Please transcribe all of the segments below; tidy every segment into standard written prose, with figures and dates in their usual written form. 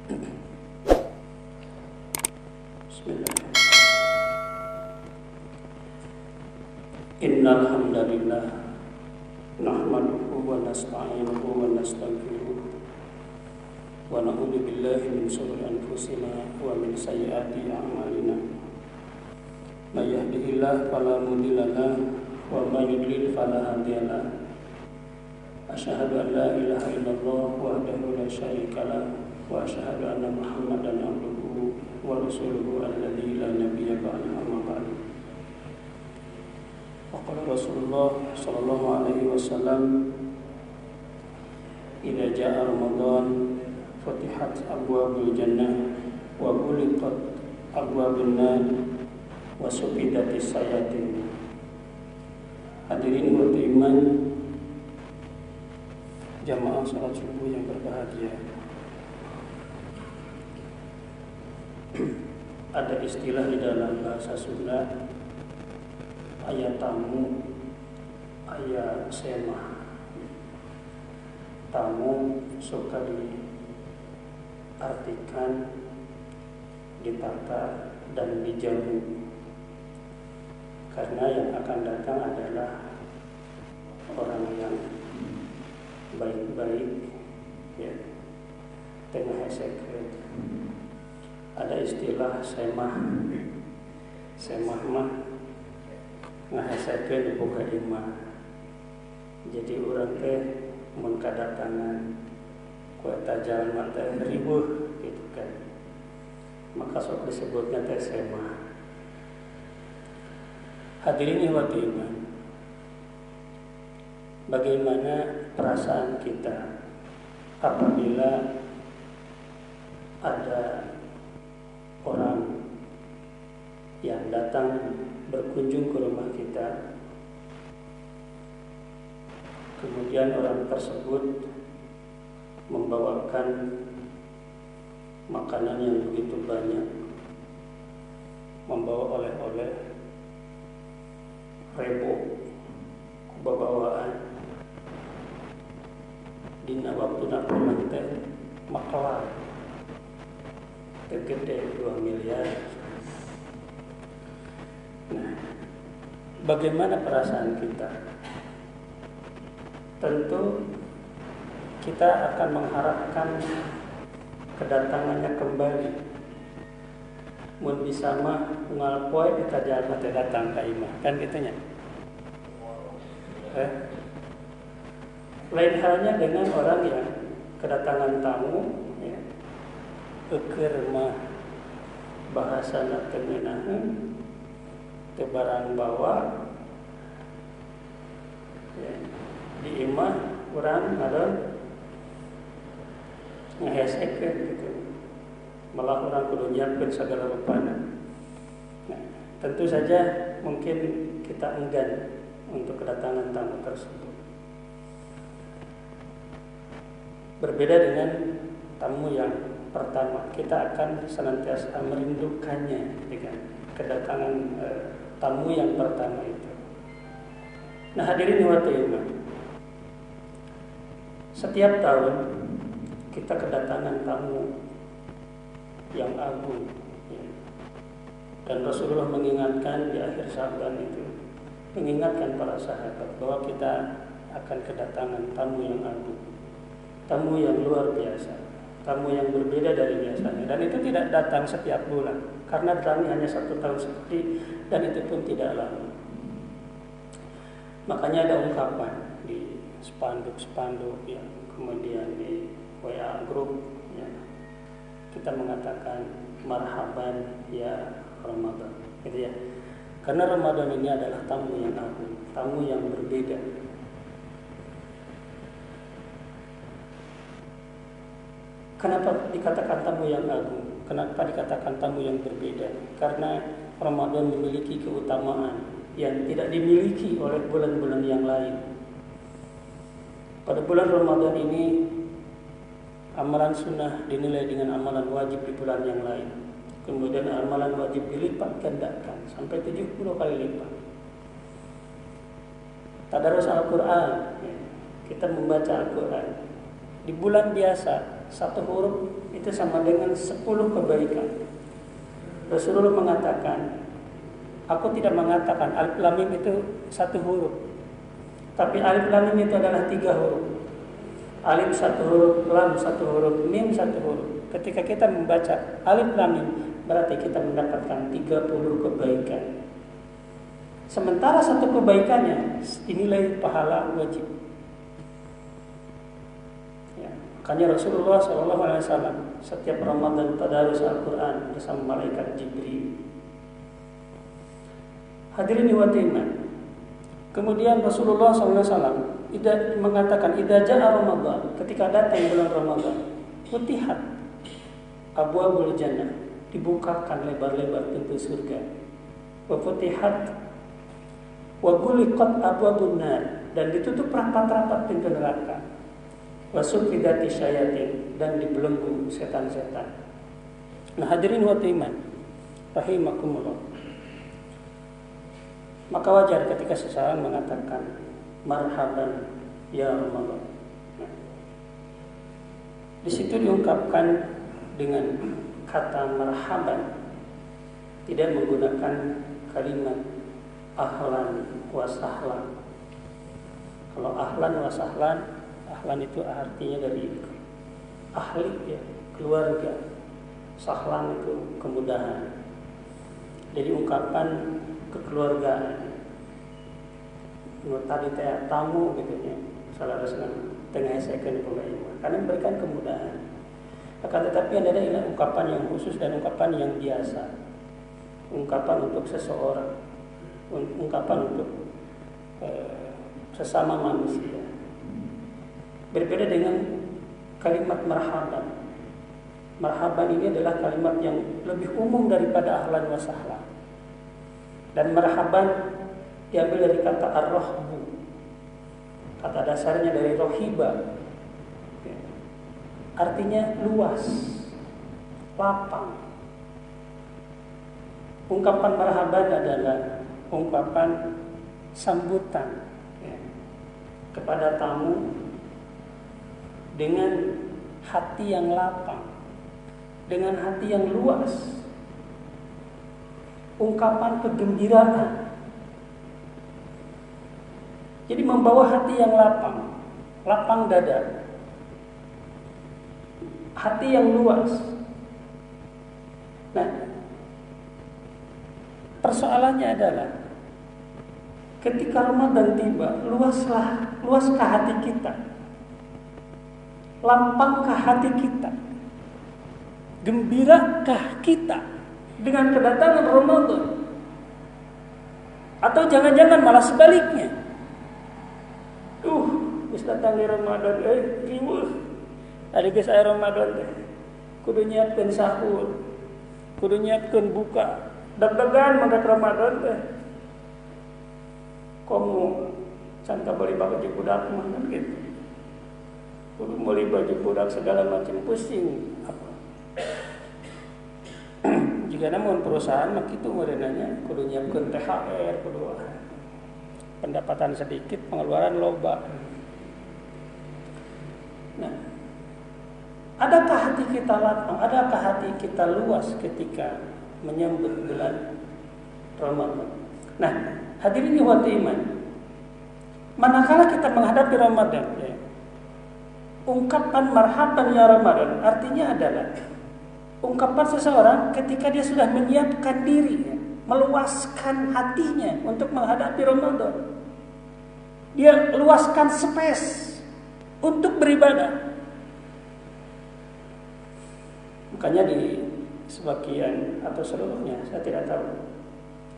Bismillahirrahmanirrahim. Innal hamdalillah nahmaduhu wa nasta'inuhu wa nastaghfiruh wa na'udzu billahi min shururi anfusina wa min sayyiati a'malina. May yahdihillahu fala mudilla lahu wa may yudlil fala hadiya lahu. Asyhadu an la ilaha illallah wahdahu la syarika lahu wa asyhadu anna Muhammadan abduhu wa rasuluhu alladzi la nabiyya ba'dahu, amma ba'du. Qala Rasulullah sallallahu alaihi wasallam, idza jaa Ramadan futihat abwabul jannah wa ghuliqat abwabun nar wa sufidatis sayatin. Hadirin beriman, jamaah salat subuh yang berbahagia. Ada istilah di dalam bahasa Sunda, aya tamu, aya semah. Tamu suka diartikan, ditata, dan dijamu, karena yang akan datang adalah orang yang baik-baik, ya, tengah sekret. Ada istilah semah. Semah mah ngahasakeun boga imah. Jadi urang teh mun kadatangan ku eta jalma teh riweuh gitu kan. Maka sok disebutna teh semah. Hadirin wa iman, bagaimana perasaan kita apabila ada orang yang datang berkunjung ke rumah kita, kemudian orang tersebut membawakan makanan yang begitu banyak, membawa oleh-oleh, rebo, kubawaan, dina waktu nak teh maklar tergede 2 miliar. Nah, bagaimana perasaan kita? Tentu kita akan mengharapkan kedatangannya kembali. Mun bisa mah unggal poe kita jalma teh datang ka imah, kan gitunya. Lain halnya dengan orang yang kedatangan tamu, ya, eukeur mah bahasana teu ngeunaheun, teu barang bawa, ya, di imah urang ada ngahesekeun gitu. Malah orang kudu nyiapkeun sagala rupana. Nah, tentu saja mungkin kita enggan untuk kedatangan tamu tersebut. Berbeda dengan tamu yang pertama, kita akan senantiasa merindukannya dengan kedatangan tamu yang pertama itu. Nah, hadirin wa iman, setiap tahun kita kedatangan tamu yang agung, ya. Dan Rasulullah mengingatkan di akhir Syaban itu, mengingatkan para sahabat bahwa kita akan kedatangan tamu yang agung, tamu yang luar biasa, tamu yang berbeda dari biasanya. Dan itu tidak datang setiap bulan, karena datangnya hanya 1 tahun sekali, dan itu pun tidak lama. Makanya ada ungkapan di spanduk-spanduk, ya, kemudian di WA grup, ya, kita mengatakan marhaban ya Ramadan, gitu ya. Karena Ramadan ini adalah tamu yang agung, tamu yang berbeda. Kenapa dikatakan tamu yang agung? Kenapa dikatakan tamu yang berbeda? Karena Ramadan memiliki keutamaan yang tidak dimiliki oleh bulan-bulan yang lain. Pada bulan Ramadan ini, amalan sunnah dinilai dengan amalan wajib di bulan yang lain. Kemudian amalan wajib dilipat gandakan sampai 70 kali lipat. Tadarus Al-Quran, kita membaca Al-Quran di bulan biasa satu huruf itu sama dengan 10 kebaikan. Rasulullah mengatakan, aku tidak mengatakan alif lam mim itu satu huruf, tapi alif lam mim itu adalah 3 huruf. Alif satu huruf, lam satu huruf, mim satu huruf. Ketika kita membaca alif lam mim, berarti kita mendapatkan 30 kebaikan. Sementara satu kebaikannya dinilai pahala wajib. Ya, makanya Rasulullah SAW setiap Ramadan tadarus Al-Quran bersama malaikat Jibril. Hadirin wa iman. Kemudian Rasulullah SAW mengatakan, idza jaa Ramadan, ketika datang bulan Ramadan, futihat abwaabul jannah, dibukakan lebar-lebar pintu surga. Wa futihat wa ghuliqat abwaabun nar, dan ditutup rapat-rapat pintu neraka. Wa suffidati syayatin, dan dibelenggu setan-setan. Nah, hadirin wa iman rahimakumullah. Maka wajar ketika seseorang mengatakan marhaban ya Ramadan. Di situ diungkapkan dengan kata marhaban, tidak menggunakan kalimat ahlan wa sahlan. Kalau ahlan wa sahlan, ahlan itu artinya dari ahli, ya, keluarga. Sahlan itu kemudahan. Jadi ungkapan kekeluargaan. Tadi teh tamu gitu ya. Salah dengan tengah second pemain. Karena memberikan kemudahan. Akan tetapi ada ungkapan yang khusus dan ungkapan yang biasa. Ungkapan untuk seseorang, ungkapan untuk sesama manusia. Berbeda dengan kalimat marhaban. Marhaban ini adalah kalimat yang lebih umum daripada ahlan wa sahlan. Dan marhaban diambil dari kata ar-rahbu. Kata dasarnya dari rohiba. Artinya luas, lapang. Ungkapan marhaban adalah ungkapan sambutan kepada tamu dengan hati yang lapang, dengan hati yang luas. Ungkapan kegembiraan. Jadi membawa hati yang lapang, lapang dada, hati yang luas. Nah, persoalannya adalah ketika Ramadan tiba, luaskah hati kita? Lapangkah hati kita? Gembirakah kita dengan kedatangan Ramadan? Atau jangan-jangan malah sebaliknya? Bis datang di Ramadan, riweuh. Ada geus aya Ramadan teh. Kudu nyiapkeun sahur. Kudu nyiapkeun buka. Deg-degan mangkat Ramadan teh. Komo can beli baju budak mah kan gitu. Kudu beli baju budak segala macam, pusing apa. Jika namun perusahaan mah kitu meureunanya kudu nyiapkeun THR, kudu pendapatan sedikit, pengeluaran loba. Nah, adakah hati kita lapang? Adakah hati kita luas ketika menyambut bulan Ramadan? Nah, hadirin wa iman, manakala kita menghadapi Ramadan, ya, ungkapan marhaban ya Ramadan artinya adalah ungkapan seseorang ketika dia sudah menyiapkan diri, ya, meluaskan hatinya untuk menghadapi Ramadan. Dia luaskan space untuk beribadah. Makanya di sebagian atau seluruhnya, saya tidak tahu,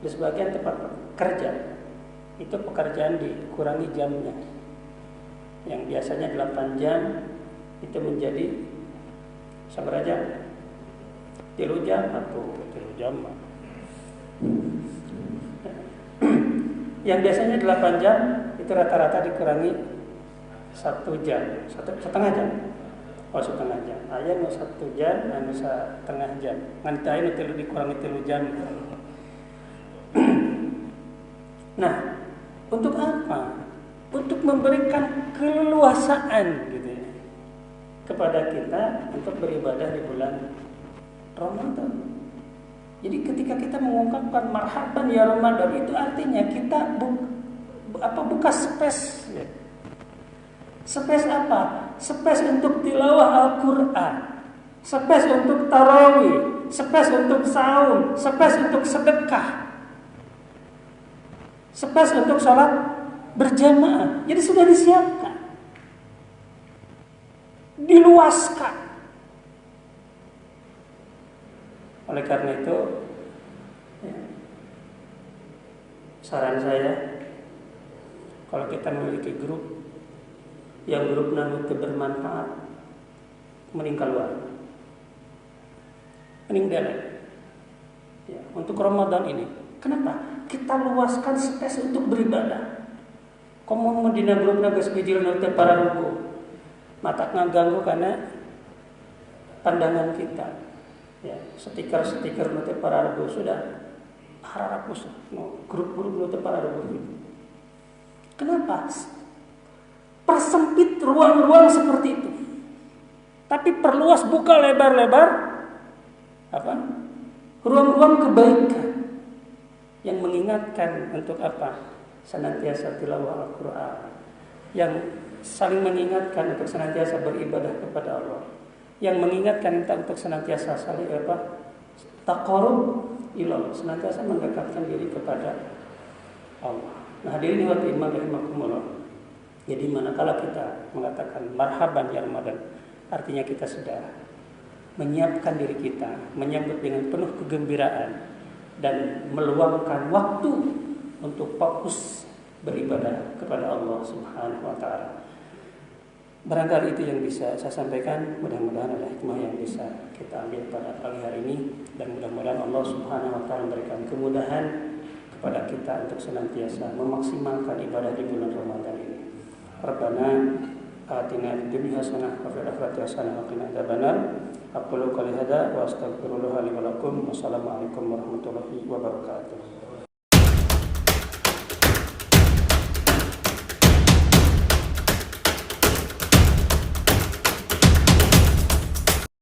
di sebagian tempat kerja itu pekerjaan dikurangi jamnya. Yang biasanya 8 jam itu menjadi sabar aja 3 jam atau 3 jam. Yang biasanya 8 jam itu rata-rata dikurangi 1 jam, setengah jam. Oh, setengah jam. Aya nu 1 jam, anu setengah jam. Ngan teh anu dikurangi 3 jam. Nah, untuk apa? Untuk memberikan keleluasaan gitu ya. kepada kita untuk beribadah di bulan Ramadan. Jadi ketika kita mengungkapkan marhaban ya Ramadan, itu artinya kita buka space ya. Space apa? Space untuk tilawah Al-Quran, space untuk tarawih, space untuk saum, space untuk sedekah, space untuk sholat berjamaah. Jadi sudah disiapkan, diluaskan. Oleh karena itu ya, saran saya, kalau kita memiliki grup yang grup itu bermanfaat, mending keluar, mending delete ya, untuk Ramadan ini. Kenapa? Kita luaskan space untuk beribadah. Komun medina grupna geus bijil nu teu pararugu, mata ngaganggu karena pandangan kita ya. Stiker-stiker nu teu pararugu sudah harapus grup-grup nu teu pararugu. Kenapa? Persempit ruang-ruang seperti itu, tapi perluas, buka lebar-lebar apa? Ruang-ruang kebaikan yang mengingatkan untuk apa? Senantiasa tilawah Al-Quran, yang saling mengingatkan untuk senantiasa beribadah kepada Allah, yang mengingatkan kita untuk senantiasa saling taqarrub ilallah, senantiasa mendekatkan diri kepada Allah. Nah, hadirin wa iman rahimakumullah. Jadi manakala kita mengatakan marhaban ya Ramadan, artinya kita sudah menyiapkan diri kita, menyambut dengan penuh kegembiraan dan meluangkan waktu untuk fokus beribadah kepada Allah Subhanahu wa taala. Barangkali itu yang bisa saya sampaikan. Mudah-mudahan ada hikmah yang bisa kita ambil pada pagi hari ini, dan mudah-mudahan Allah Subhanahu wa taala memberikan kemudahan kepada kita untuk senantiasa memaksimalkan ibadah di bulan Ramadan ini. Rabbana atina fid dunya hasanah wa fil akhirati hasanah wa qina adzabannar. Aqulu qouli hadza wa astaghfirullah li wa lakum. Wassalamualaikum warahmatullahi wabarakatuh.